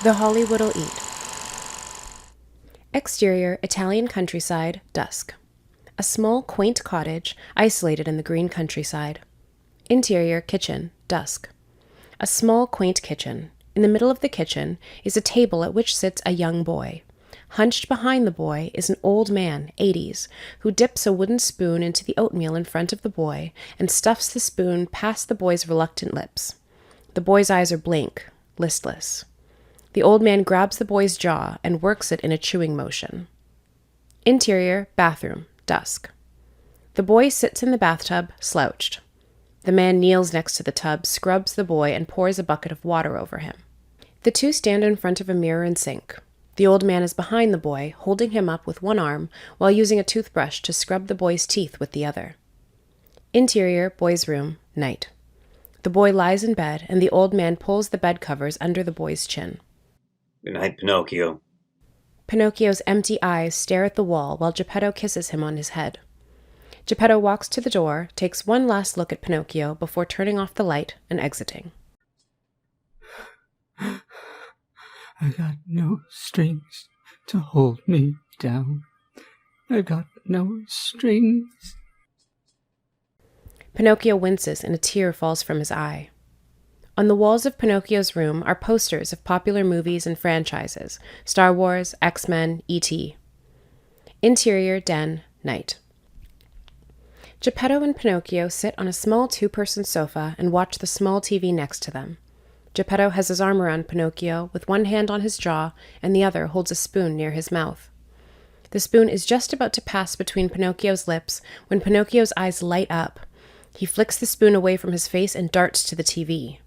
The Hollywood'll Eat. Exterior, Italian countryside, dusk. A small, quaint cottage, isolated in the green countryside. Interior, kitchen, dusk. A small, quaint kitchen. In the middle of the kitchen is a table at which sits a young boy. Hunched behind the boy is an old man, 80s, who dips a wooden spoon into the oatmeal in front of the boy and stuffs the spoon past the boy's reluctant lips. The boy's eyes are blank, listless. The old man grabs the boy's jaw and works it in a chewing motion. Interior, bathroom, dusk. The boy sits in the bathtub, slouched. The man kneels next to the tub, scrubs the boy, and pours a bucket of water over him. The two stand in front of a mirror and sink. The old man is behind the boy, holding him up with one arm while using a toothbrush to scrub the boy's teeth with the other. Interior, boy's room, night. The boy lies in bed, and the old man pulls the bed covers under the boy's chin. Good night, Pinocchio. Pinocchio's empty eyes stare at the wall while Gepetto kisses him on his head. Gepetto walks to the door, takes one last look at Pinocchio before turning off the light and exiting. I got no strings to hold me down. I got no strings. Pinocchio winces and a tear falls from his eye. On the walls of Pinocchio's room are posters of popular movies and franchises: Star Wars, X-Men, E.T. Interior, den, night. Gepetto and Pinocchio sit on a small two-person sofa and watch the small TV next to them. Gepetto has his arm around Pinocchio, with one hand on his jaw and the other holds a spoon near his mouth. The spoon is just about to pass between Pinocchio's lips when Pinocchio's eyes light up. He flicks the spoon away from his face and darts to the TV.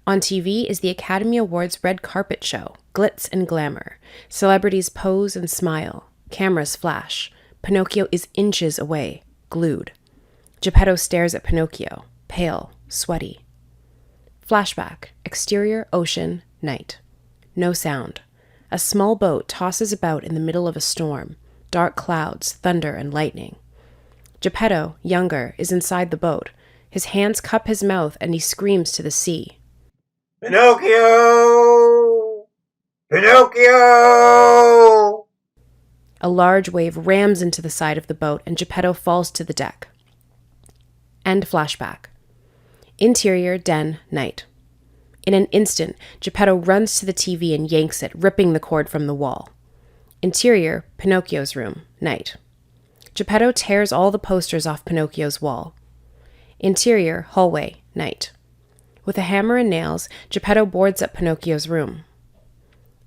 On TV is the Academy Awards red carpet show, glitz and glamour. Celebrities pose and smile. Cameras flash. Pinocchio is inches away, glued. Gepetto stares at Pinocchio, pale, sweaty. Flashback, exterior, ocean, night. No sound. A small boat tosses about in the middle of a storm. Dark clouds, thunder, and lightning. Gepetto, younger, is inside the boat. His hands cup his mouth and he screams to the sea. Pinocchio! Pinocchio! A large wave rams into the side of the boat and Gepetto falls to the deck. End flashback. Interior, den, night. In an instant, Gepetto runs to the TV and yanks it, ripping the cord from the wall. Interior, Pinocchio's room, night. Gepetto tears all the posters off Pinocchio's wall. Interior, hallway, night. With a hammer and nails, Gepetto boards up Pinocchio's room.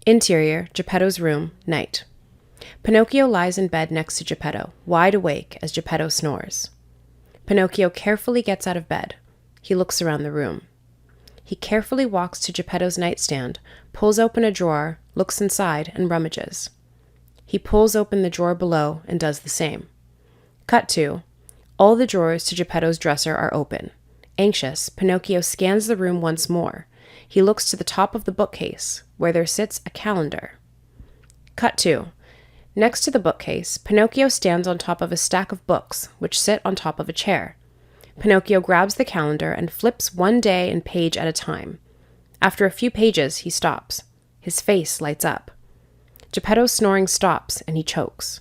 Interior, Gepetto's room, night. Pinocchio lies in bed next to Gepetto, wide awake as Gepetto snores. Pinocchio carefully gets out of bed. He looks around the room. He carefully walks to Geppetto's nightstand, pulls open a drawer, looks inside, and rummages. He pulls open the drawer below and does the same. Cut to, all the drawers to Geppetto's dresser are open. Anxious, Pinocchio scans the room once more. He looks to the top of the bookcase, where there sits a calendar. Cut to, next to the bookcase, Pinocchio stands on top of a stack of books, which sit on top of a chair. Pinocchio grabs the calendar and flips one day and page at a time. After a few pages, he stops. His face lights up. Geppetto's snoring stops, and he chokes.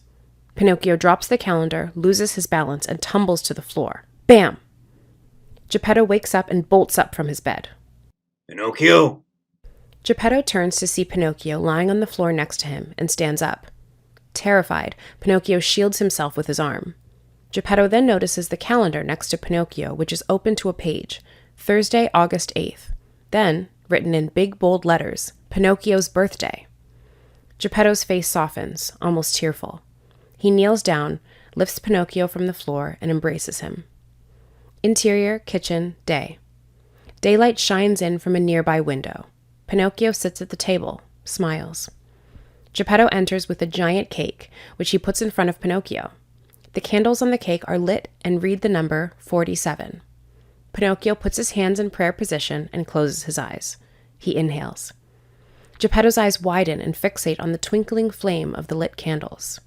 Pinocchio drops the calendar, loses his balance, and tumbles to the floor. Bam! Gepetto wakes up and bolts up from his bed. Pinocchio! Gepetto turns to see Pinocchio lying on the floor next to him and stands up. Terrified, Pinocchio shields himself with his arm. Gepetto then notices the calendar next to Pinocchio, which is open to a page, Thursday, August 8th. Then, written in big, bold letters, Pinocchio's birthday. Gepetto's face softens, almost tearful. He kneels down, lifts Pinocchio from the floor, and embraces him. Interior, kitchen, day. Daylight shines in from a nearby window. Pinocchio sits at the table, smiles. Gepetto enters with a giant cake, which he puts in front of Pinocchio. The candles on the cake are lit and read the number 47. Pinocchio puts his hands in prayer position and closes his eyes. He inhales. Gepetto's eyes widen and fixate on the twinkling flame of the lit candles.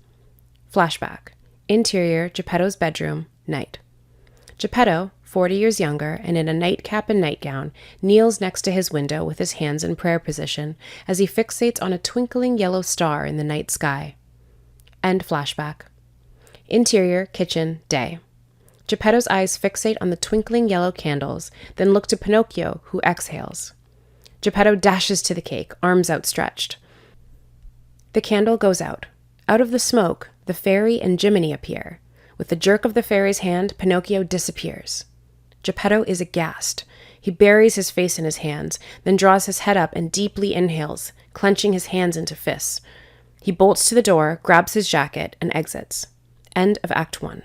Flashback. Interior, Gepetto's bedroom, night. Gepetto, 40 years younger and in a nightcap and nightgown, kneels next to his window with his hands in prayer position as he fixates on a twinkling yellow star in the night sky. End flashback. Interior, kitchen, day. Gepetto's eyes fixate on the twinkling yellow candles, then look to Pinocchio, who exhales. Gepetto dashes to the cake, arms outstretched. The candle goes out. Out of the smoke, the fairy and Jiminy appear. With the jerk of the fairy's hand, Pinocchio disappears. Gepetto is aghast. He buries his face in his hands, then draws his head up and deeply inhales, clenching his hands into fists. He bolts to the door, grabs his jacket, and exits. End of Act 1.